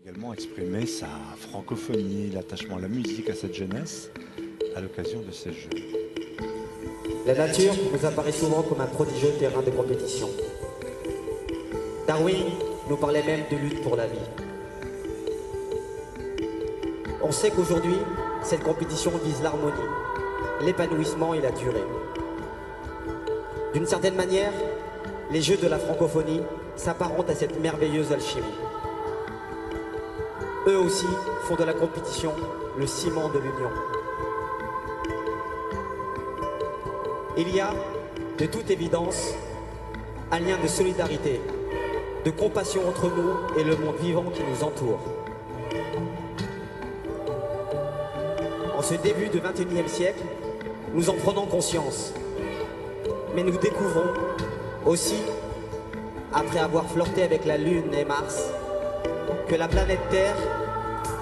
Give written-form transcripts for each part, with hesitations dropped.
également exprimer sa francophonie, l'attachement à la musique, à cette jeunesse, à l'occasion de ces Jeux. La nature nous apparaît souvent comme un prodigieux terrain de compétition. Darwin nous parlait même de lutte pour la vie. On sait qu'aujourd'hui, cette compétition vise l'harmonie, l'épanouissement et la durée. D'une certaine manière, les Jeux de la francophonie s'apparentent à cette merveilleuse alchimie. Eux aussi font de la compétition le ciment de l'union. Il y a, de toute évidence, un lien de solidarité, de compassion entre nous et le monde vivant qui nous entoure. En ce début du XXIe siècle, nous en prenons conscience. Mais nous découvrons aussi, après avoir flirté avec la Lune et Mars, que la planète Terre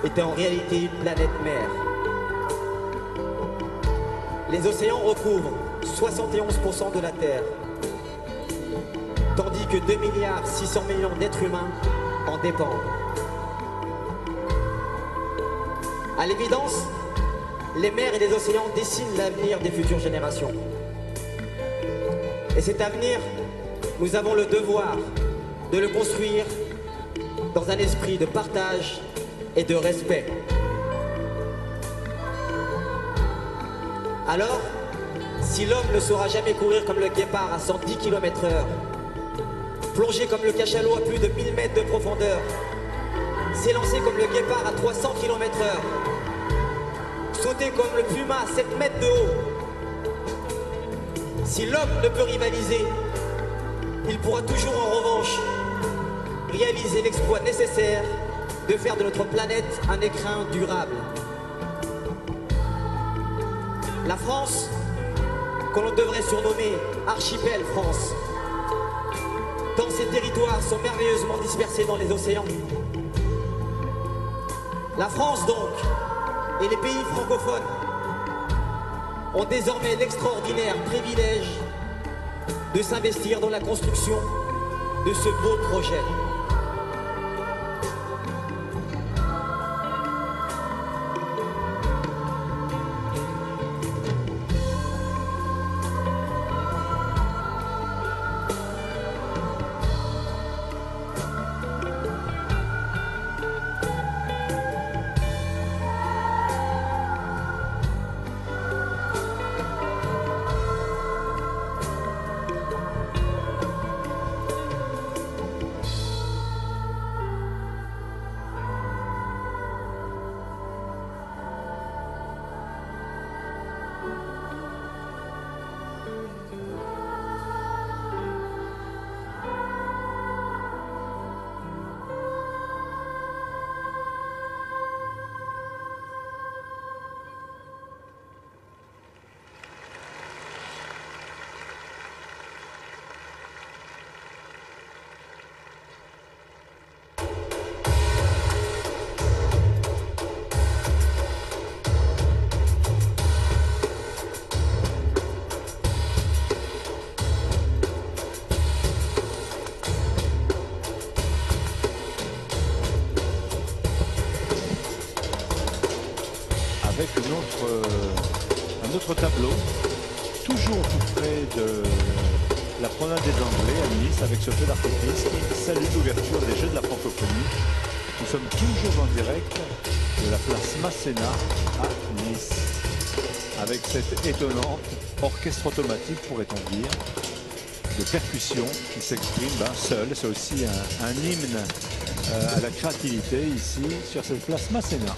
était en réalité une planète mère. Les océans recouvrent 71% de la Terre, tandis que 2,6 milliards d'êtres humains en dépendent. À l'évidence, les mers et les océans dessinent l'avenir des futures générations. Et cet avenir, nous avons le devoir de le construire dans un esprit de partage et de respect. Alors, si l'homme ne saura jamais courir comme le guépard à 110 km/h, plonger comme le cachalot à plus de 1000 mètres de profondeur, s'élancer comme le guépard à 300 km/h, sauter comme le puma à 7 mètres de haut, si l'homme ne peut rivaliser, il pourra toujours en revanche réaliser l'exploit nécessaire de faire de notre planète un écrin durable. La France, que l'on devrait surnommer Archipel France, tant ses territoires sont merveilleusement dispersés dans les océans. La France donc, et les pays francophones, ont désormais l'extraordinaire privilège de s'investir dans la construction de ce beau projet. Avec un autre tableau, toujours tout près de la promenade des Anglais à Nice, avec ce feu d'artifice qui salue l'ouverture des Jeux de la francophonie. Nous sommes toujours en direct de la place Masséna à Nice, avec cette étonnante orchestre automatique, pourrait-on dire, de percussion qui s'exprime seul. C'est aussi un hymne à la créativité ici sur cette place Masséna.